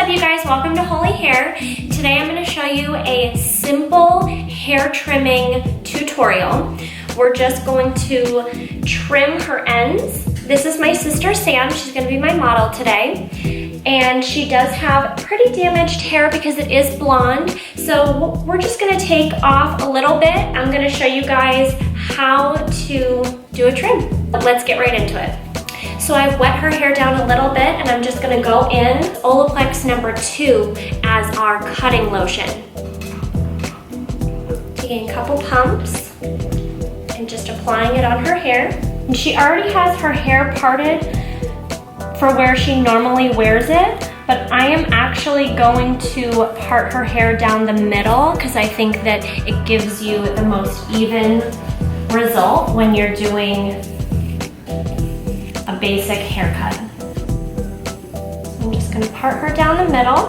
up, you guys? Welcome to Holy Hair. Today I'm going to show you a simple hair trimming tutorial. We're just going to trim her ends. This is my sister Sam. She's going to be my model today. And she does have pretty damaged hair because it is blonde. So we're just going to take off a little bit. I'm going to show you guys how to do a trim. Let's get right into it. So I've wet her hair down a little bit and I'm just gonna go in Olaplex number 2 as our cutting lotion. Taking a couple pumps and just applying it on her hair. And she already has her hair parted for where she normally wears it, but I am actually going to part her hair down the middle because I think that it gives you the most even result when you're doing a basic haircut. So I'm just gonna part her down the middle.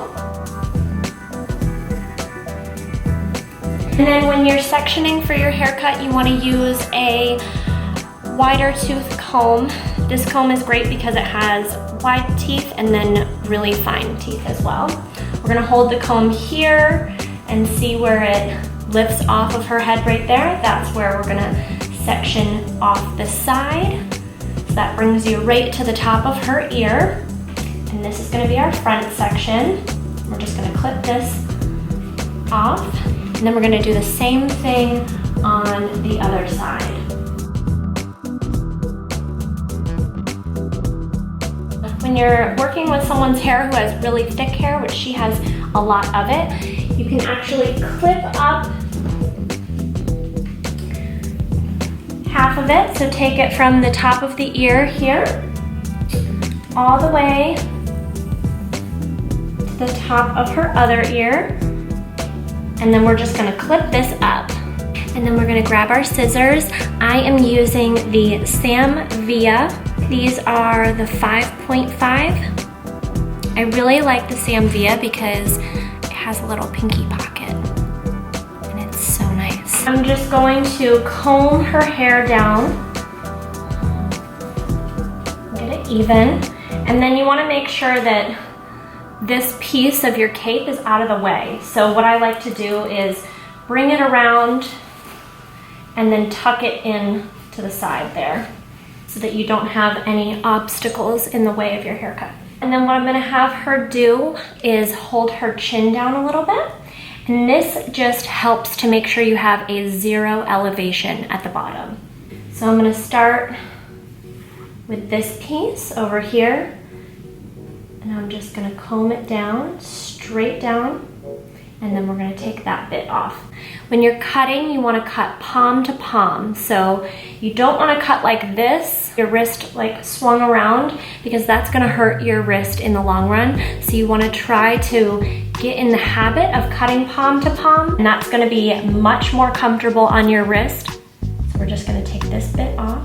And then when you're sectioning for your haircut, you wanna use a wider tooth comb. This comb is great because it has wide teeth and then really fine teeth as well. We're gonna hold the comb here and see where it lifts off of her head right there. That's where we're gonna section off the side. That brings you right to the top of her ear. And this is gonna be our front section. We're just gonna clip this off. And then we're gonna do the same thing on the other side. When you're working with someone's hair who has really thick hair, which she has a lot of it, you can actually clip up half of it. So take it from the top of the ear here all the way to the top of her other ear. And then we're just gonna clip this up. And then we're gonna grab our scissors. I am using the Sam Via. These are the 5.5. I really like the Sam Via because it has a little pinky pocket. I'm just going to comb her hair down, get it even, and then you want to make sure that this piece of your cape is out of the way. So what I like to do is bring it around and then tuck it in to the side there so that you don't have any obstacles in the way of your haircut. And then what I'm going to have her do is hold her chin down a little bit. And this just helps to make sure you have a 0 elevation at the bottom. So I'm gonna start with this piece over here, and I'm just gonna comb it down, straight down, and then we're gonna take that bit off. When you're cutting, you wanna cut palm to palm. So you don't wanna cut like this, your wrist like swung around, because that's gonna hurt your wrist in the long run. So you wanna try to get in the habit of cutting palm to palm, and that's gonna be much more comfortable on your wrist. So we're just gonna take this bit off.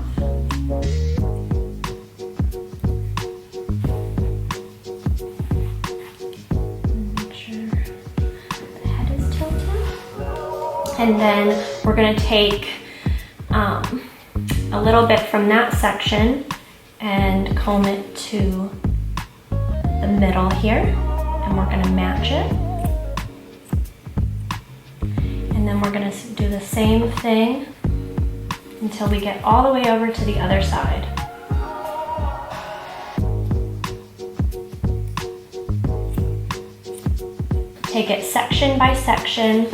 Make sure the head is tilted. And then we're gonna take a little bit from that section and comb it to the middle here. And we're gonna match it. And then we're gonna do the same thing until we get all the way over to the other side. Take it section by section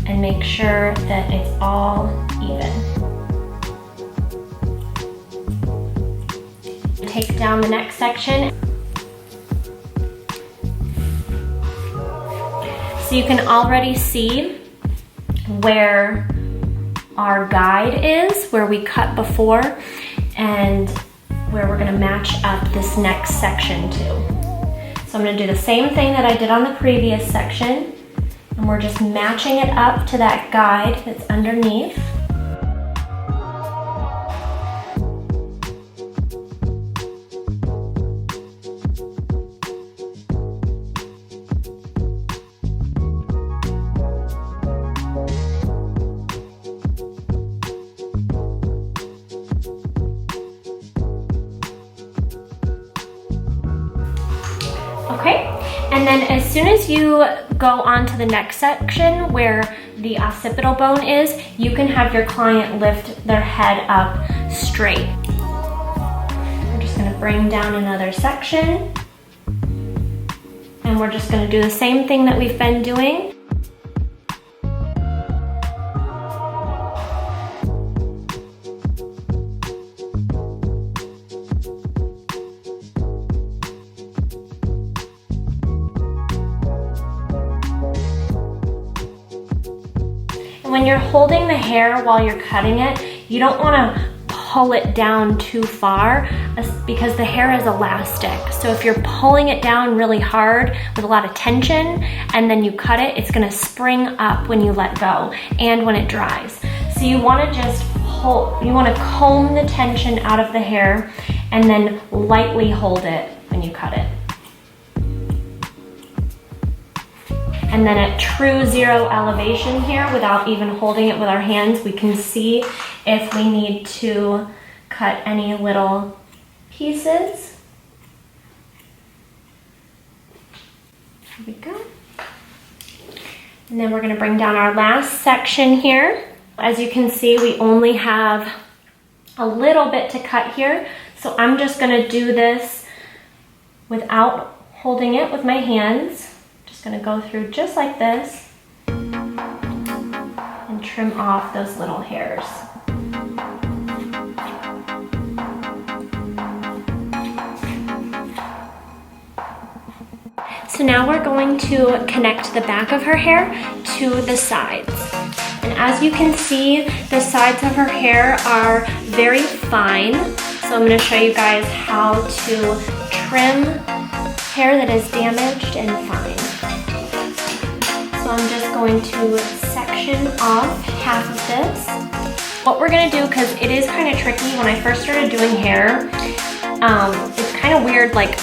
and make sure that it's all even. Take down the next section. So you can already see where our guide is, where we cut before, and where we're gonna match up this next section to. So I'm gonna do the same thing that I did on the previous section, and we're just matching it up to that guide that's underneath. Okay, Okay, and then as soon as you go on to the next section where the occipital bone is, you can have your client lift their head up straight. We're just gonna bring down another section, and we're just gonna do the same thing that we've been doing. When you're holding the hair while you're cutting it, you don't want to pull it down too far because the hair is elastic. So if you're pulling it down really hard with a lot of tension and then you cut it, it's going to spring up when you let go and when it dries. So you want to just you want to comb the tension out of the hair and then lightly hold it when you cut it. And then at true zero elevation here, without even holding it with our hands, we can see if we need to cut any little pieces. Here we go. And then we're gonna bring down our last section here. As you can see, we only have a little bit to cut here. So I'm just gonna do this without holding it with my hands. Gonna go through just like this and trim off those little hairs. So now we're going to connect the back of her hair to the sides. And as you can see, the sides of her hair are very fine. So I'm gonna show you guys how to trim hair that is damaged and fine. So I'm just going to section off half of this. What we're gonna do, because it is kind of tricky, when I first started doing hair, it's kind of weird like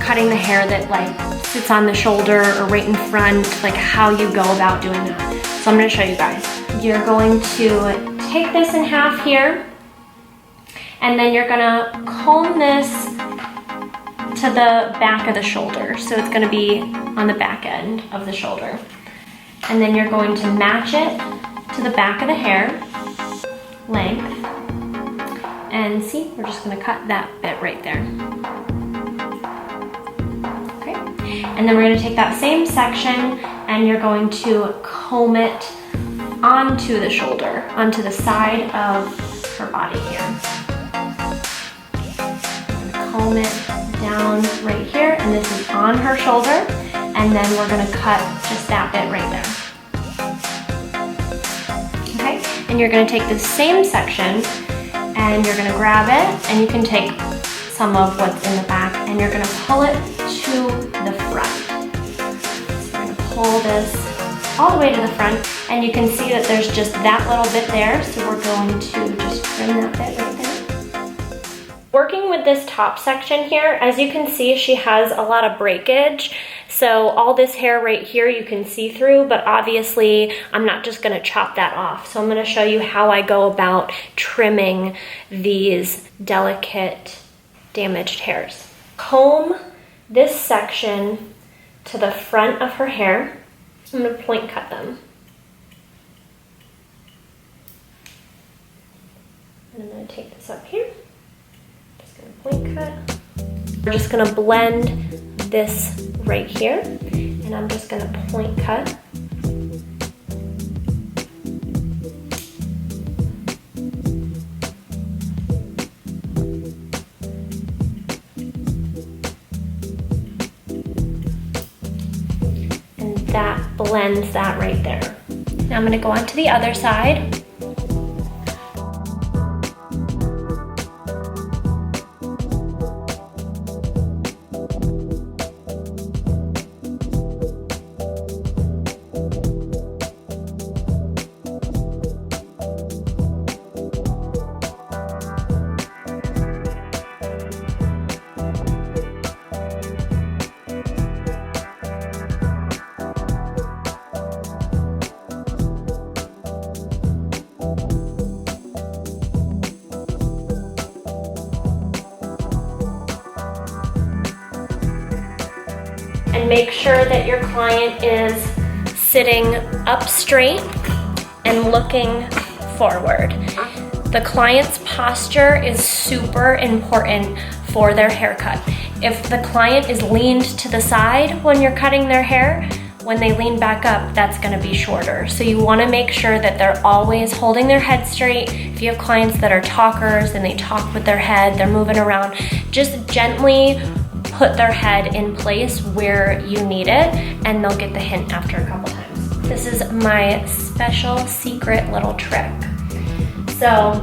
cutting the hair that like sits on the shoulder or right in front, like how you go about doing that. So I'm gonna show you guys. You're going to take this in half here, and then you're gonna comb this to the back of the shoulder. So it's gonna be on the back end of the shoulder. And then you're going to match it to the back of the hair length. And see, we're just gonna cut that bit right there. Okay, and then we're gonna take that same section and you're going to comb it onto the shoulder, onto the side of her body here. I'm gonna comb it down right here, and this is on her shoulder. And then we're gonna cut just that bit right there. Okay, and you're gonna take the same section and you're gonna grab it, and you can take some of what's in the back and you're gonna pull it to the front. So you're gonna pull this all the way to the front, and you can see that there's just that little bit there, so we're going to just trim that bit right there. Working with this top section here, as you can see, she has a lot of breakage. So all this hair right here you can see through, but obviously I'm not just gonna chop that off. So I'm gonna show you how I go about trimming these delicate damaged hairs. Comb this section to the front of her hair. I'm gonna point cut them. And I'm gonna take this up here. Just gonna point cut. We're just gonna blend this right here, and I'm just gonna point cut. And that blends that right there. Now I'm gonna go on to the other side. and make sure that your client is sitting up straight and looking forward. The client's posture is super important for their haircut. If the client is leaned to the side when you're cutting their hair, when they lean back up, that's gonna be shorter. So you wanna make sure that they're always holding their head straight. If you have clients that are talkers and they talk with their head, they're moving around, just gently put their head in place where you need it, and they'll get the hint after a couple times. This is my special secret little trick. So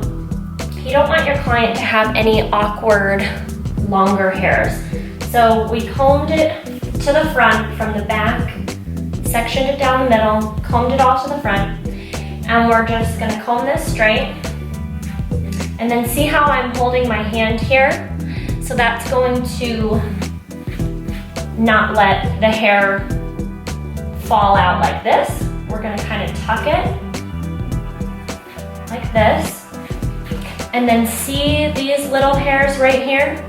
you don't want your client to have any awkward, longer hairs. So we combed it to the front from the back, sectioned it down the middle, combed it all to the front, and we're just gonna comb this straight. And then see how I'm holding my hand here? So that's going to not let the hair fall out like this. We're gonna kind of tuck it like this. And then see these little hairs right here?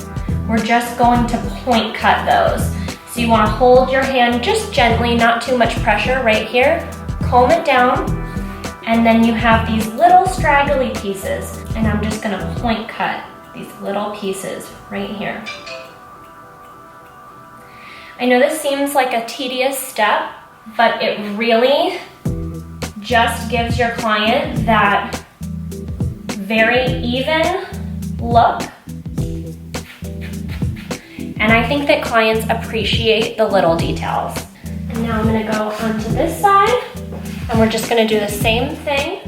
We're just going to point cut those. So you wanna hold your hand just gently, not too much pressure right here, comb it down, and then you have these little straggly pieces, and I'm just gonna point cut these little pieces right here. I know this seems like a tedious step, but it really just gives your client that very even look. And I think that clients appreciate the little details. And now I'm gonna go onto this side, and we're just gonna do the same thing.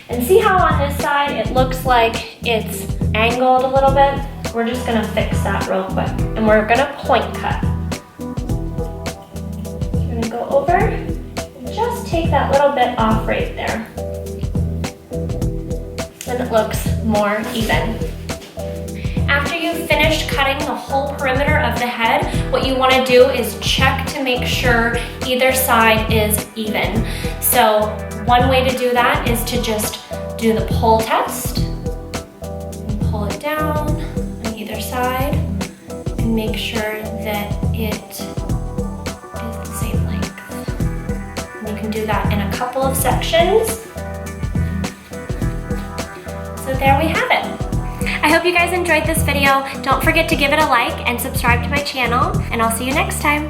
And see how on this side it looks like it's angled a little bit? We're just gonna fix that real quick. And we're gonna point cut. We're gonna go over and just take that little bit off right there. And it looks more even. After you've finished cutting the whole perimeter of the head, what you wanna do is check to make sure either side is even. So one way to do that is to just do the pull test. And pull it down on either side and make sure that it is the same length. And you can do that in a couple of sections. So there we have it. I hope you guys enjoyed this video. Don't forget to give it a like and subscribe to my channel, and I'll see you next time.